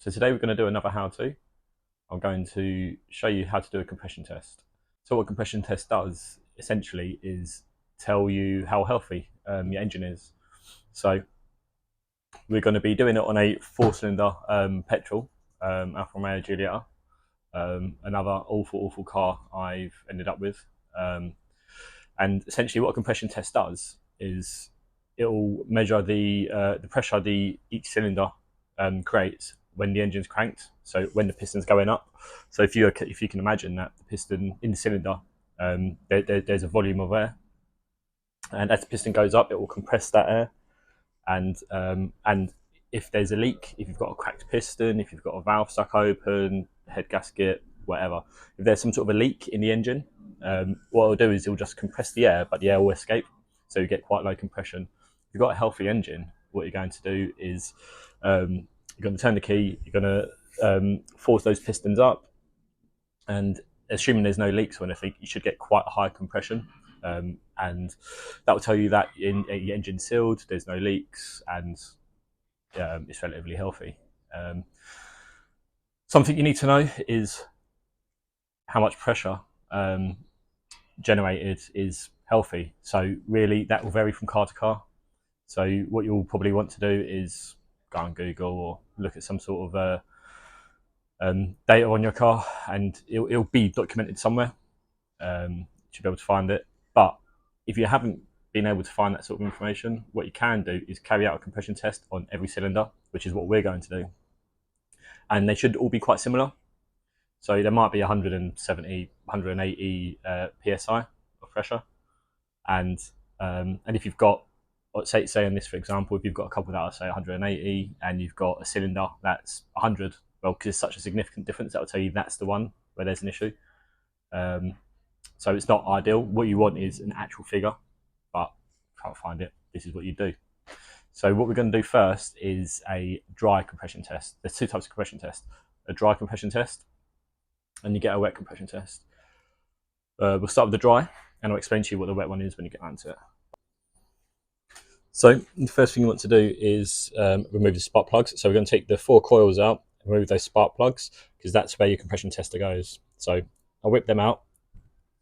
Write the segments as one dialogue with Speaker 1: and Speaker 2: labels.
Speaker 1: So today we're going to do another how-to. I'm going to show you how to do a compression test. So what a compression test does essentially is tell you how healthy your engine is. So we're going to be doing it on a 4-cylinder petrol Alfa Romeo Giulietta, another awful car I've ended up with. And essentially what a compression test does is it'll measure the pressure each cylinder creates when the engine's cranked, so when the piston's going up. So if you can imagine that the piston in the cylinder, there's a volume of air, and as the piston goes up, it will compress that air. And if there's a leak, if you've got a cracked piston, if you've got a valve stuck open, head gasket, whatever, if there's some sort of a leak in the engine, what it'll do is it'll just compress the air, but the air will escape, so you get quite low compression. If you've got a healthy engine, what you're going to do is you're going to turn the key, you're going to force those pistons up, and assuming there's no leaks or anything, you should get quite a high compression. And that will tell you that your engine's sealed, there's no leaks, and it's relatively healthy. Something you need to know is how much pressure generated is healthy. So really that will vary from car to car. So what you'll probably want to do is go on Google or look at some sort of data on your car, and it'll be documented somewhere. You should be able to find it. But if you haven't been able to find that sort of information, what you can do is carry out a compression test on every cylinder, which is what we're going to do. And they should all be quite similar. So there might be 170, 180 psi of pressure, and if you've got, say on this for example, if you've got a couple that are say 180, and you've got a cylinder that's 100, well, because it's such a significant difference, that will tell you that's the one where there's an issue. So it's not ideal. What you want is an actual figure, but if you can't find it, this is what you do. So what we're going to do first is a dry compression test. There's two types of compression test: a dry compression test, and you get a wet compression test. We'll start with the dry, and I'll explain to you what the wet one is when you get onto it. So the first thing you want to do is remove the spark plugs. So we're going to take the 4 coils out and remove those spark plugs, because that's where your compression tester goes. So I'll whip them out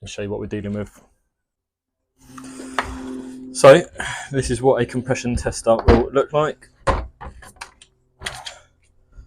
Speaker 1: and show you what we're dealing with. So this is what a compression tester will look like.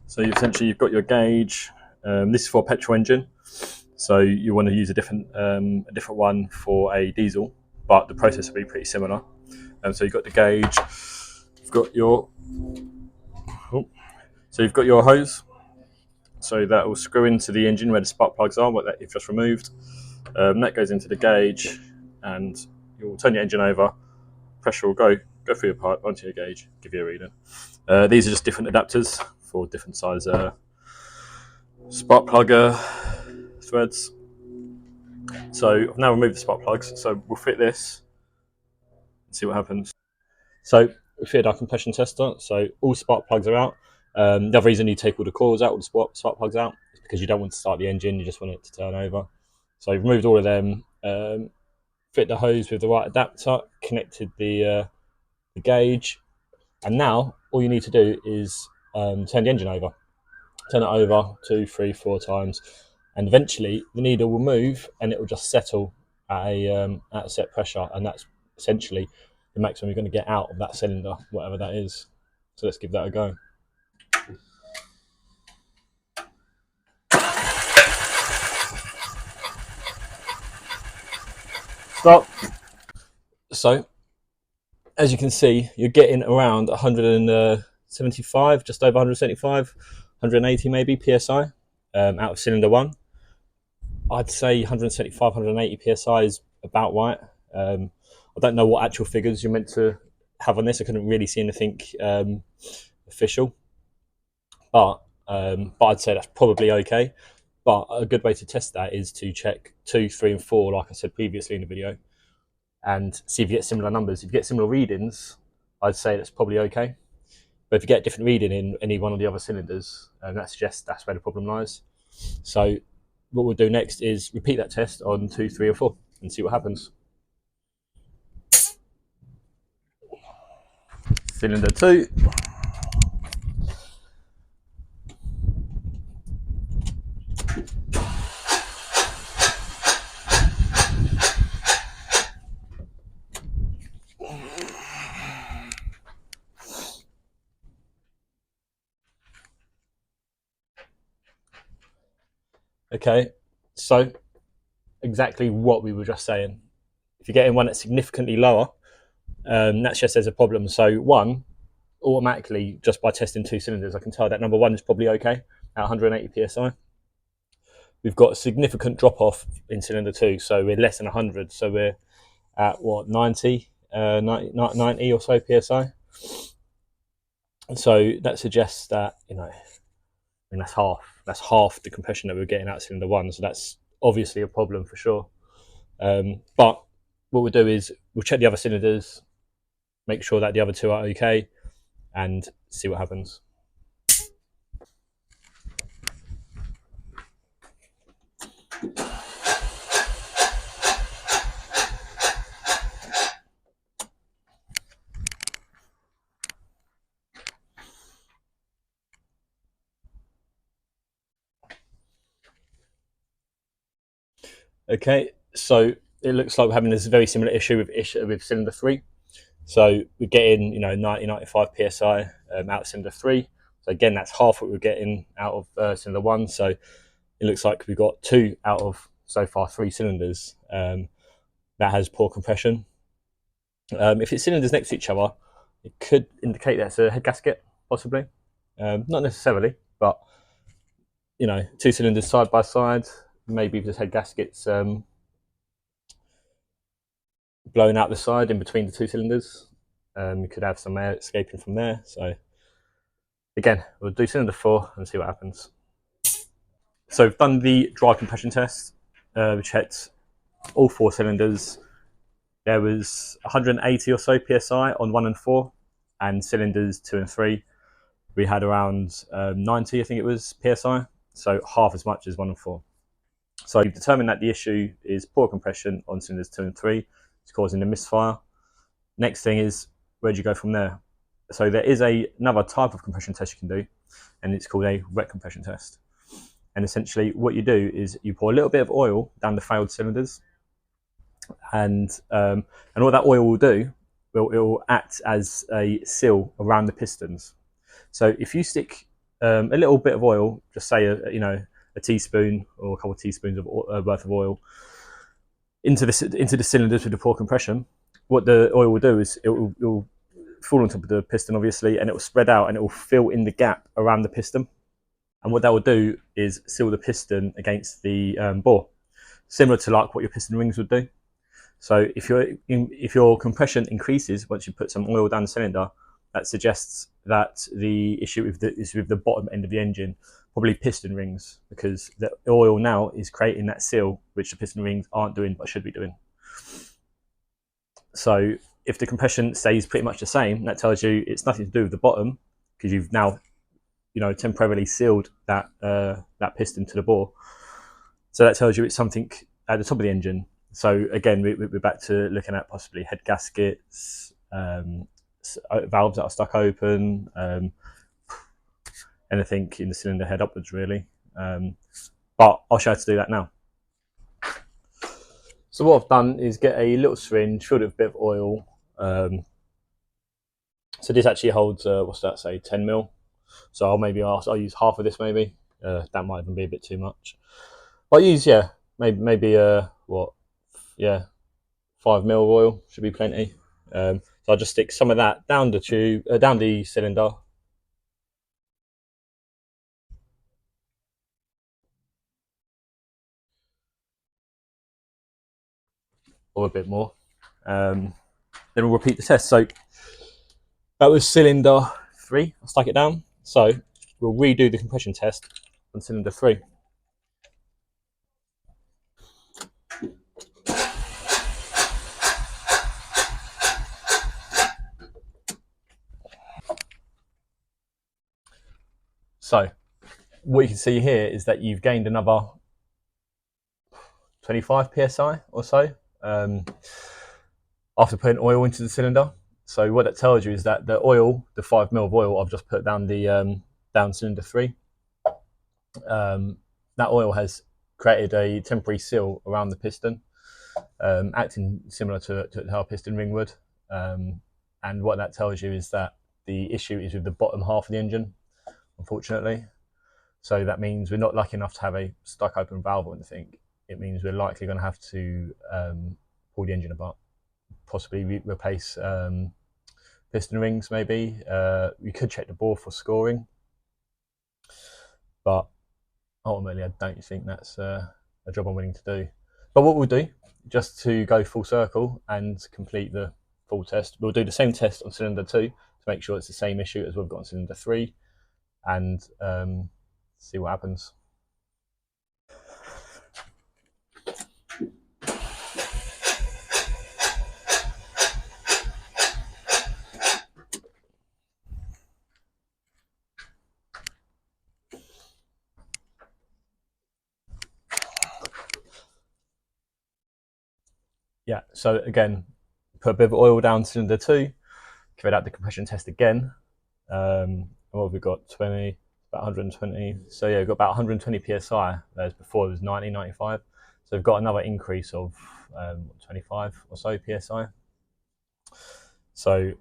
Speaker 1: So you've got your gauge. This is for a petrol engine, so you want to use a different one for a diesel, but the process will be pretty similar. So you've got the gauge, you've got your hose, so that will screw into the engine where the spark plugs are, what that you've just removed. That goes into the gauge, and you'll turn your engine over. Pressure will go through your pipe onto your gauge, give you a reading. These are just different adapters for different size spark plug threads. So I've now removed the spark plugs, so we'll fit this and see what happens. So we fitted our compression tester, so all spark plugs are out. The other reason you take all the coils out, all the spark plugs out, is because you don't want to start the engine, you just want it to turn over. So we've removed all of them, fit the hose with the right adapter, connected the gauge, and now all you need to do is turn the engine over. Turn it over 2, 3, 4 times, and eventually the needle will move and it will just settle at a set pressure, and that's essentially the maximum you're going to get out of that cylinder, whatever that is. So let's give that a go. Stop. So as you can see, you're getting around 175, just over 175, 180 maybe psi out of cylinder 1. I'd say 175, 180 psi is about right. I don't know what actual figures you're meant to have on this. I couldn't really see anything official, but I'd say that's probably okay. But a good way to test that is to check 2, 3, and 4, like I said previously in the video, and see if you get similar numbers. If you get similar readings, I'd say that's probably okay. But if you get a different reading in any one of the other cylinders, that suggests that's where the problem lies. So what we'll do next is repeat that test on 2, 3, or 4 and see what happens. Cylinder 2. Okay, so exactly what we were just saying. If you're getting one that's significantly lower, that's just as a problem. So one, automatically, just by testing two cylinders, I can tell that number one is probably okay at 180 psi. We've got a significant drop off in cylinder two, so we're less than 100. So we're at what, 90 or so psi. So that suggests that, that's half. That's half the compression that we're getting out of cylinder one. So that's obviously a problem for sure. But what we'll do is we'll check the other cylinders, make sure that the other two are okay, and see what happens. Okay, so it looks like we're having this very similar issue with cylinder three. So we're getting 90-95 psi out of cylinder three. So again, that's half what we're getting out of cylinder one. So it looks like we've got two out of so far three cylinders that has poor compression. If it's cylinders next to each other, it could indicate that's a head gasket, possibly. Not necessarily, but two cylinders side by side, maybe the head gaskets blowing out the side in between the two cylinders. You could have some air escaping from there. So again, we'll do cylinder four and see what happens. So we've done the dry compression test. We checked all four cylinders. There was 180 or so psi on one and four, and cylinders two and three, we had around 90, I think it was, psi. So half as much as one and four. So you've determined that the issue is poor compression on cylinders two and three. It's causing a misfire. Next thing is, where do you go from there? So there is another type of compression test you can do, and it's called a wet compression test. And essentially what you do is you pour a little bit of oil down the failed cylinders, and what that oil will do, it will act as a seal around the pistons. So if you stick a little bit of oil, just say a teaspoon or a couple of teaspoons of worth of oil into the cylinders with the poor compression, what the oil will do is it will fall on top of the piston, obviously, and it will spread out and it will fill in the gap around the piston. And what that will do is seal the piston against the bore, similar to like what your piston rings would do. So if your compression increases once you put some oil down the cylinder, that suggests that the issue is with the bottom end of the engine, probably piston rings, because the oil now is creating that seal, which the piston rings aren't doing but should be doing. So if the compression stays pretty much the same, that tells you it's nothing to do with the bottom, because you've now temporarily sealed that piston to the bore. So that tells you it's something at the top of the engine. So again, we're back to looking at possibly head gaskets, valves that are stuck open, anything in the cylinder head upwards really. But I'll show you how to do that now. So what I've done is get a little syringe filled with a bit of oil. So this actually holds, what's that say, 10 mil. So I'll use half of this maybe. That might even be a bit too much. I'll use, maybe 5 mil of oil should be plenty. So I'll just stick some of that down the tube, down the cylinder. Or a bit more. Then we'll repeat the test. So that was cylinder three. I'll stuck it down. So we'll redo the compression test on cylinder three. So what you can see here is that you've gained another 25 psi or so after putting oil into the cylinder. So what that tells you is that the oil, the 5 mil of oil I've just put down the down cylinder three, that oil has created a temporary seal around the piston, acting similar to how a piston ring would. And what that tells you is that the issue is with the bottom half of the engine, unfortunately. So that means we're not lucky enough to have a stuck open valve or anything. It means we're likely going to have to pull the engine apart, possibly replace piston rings maybe. We could check the bore for scoring, but ultimately I don't think that's a job I'm willing to do. But what we'll do, just to go full circle and complete the full test, we'll do the same test on cylinder 2 to make sure it's the same issue as we've got on cylinder 3, and see what happens. Yeah, so again, put a bit of oil down cylinder 2, carried out the compression test again. What have we got? 20, about 120. So yeah, we've got about 120 psi, whereas before it was 90, 95. So we've got another increase of 25 or so psi. So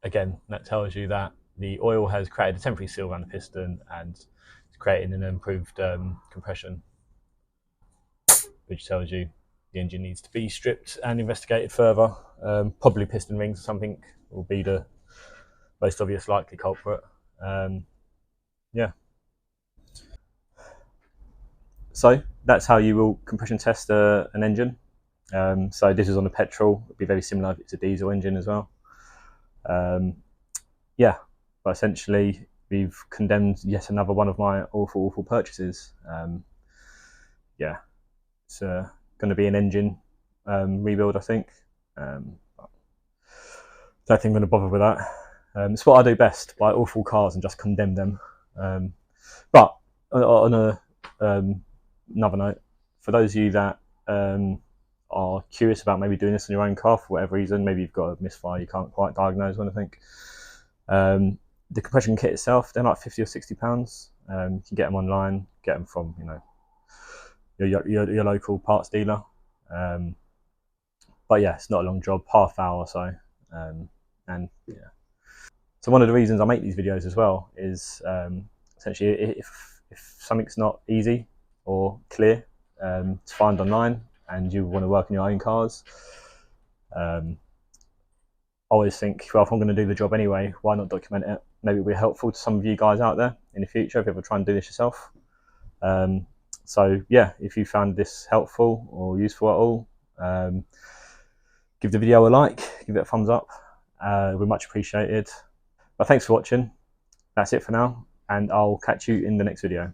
Speaker 1: again, that tells you that the oil has created a temporary seal around the piston and it's creating an improved compression, which tells you the engine needs to be stripped and investigated further. Probably piston rings or something will be the most obvious likely culprit. Yeah. So that's how you will compression test an engine. So this is on a petrol. It'd be very similar if it's a diesel engine as well. Yeah, but essentially we've condemned yet another one of my awful purchases. Yeah, it's going to be an engine rebuild, I think. Don't think I'm going to bother with that. It's what I do best: buy awful cars and just condemn them. But on another note, for those of you that are curious about maybe doing this on your own car for whatever reason, maybe you've got a misfire you can't quite diagnose or anything. The compression kit itself, they're like £50 or £60. You can get them online, get them from your local parts dealer. But yeah, it's not a long job, half hour or so. And yeah. So one of the reasons I make these videos as well is essentially if something's not easy or clear to find online and you want to work on your own cars, I always think, well, if I'm going to do the job anyway, why not document it? Maybe it'll be helpful to some of you guys out there in the future if you ever try and do this yourself. So yeah, if you found this helpful or useful at all, give the video a like, give it a thumbs up. We're much appreciated. But thanks for watching. That's it for now, and I'll catch you in the next video.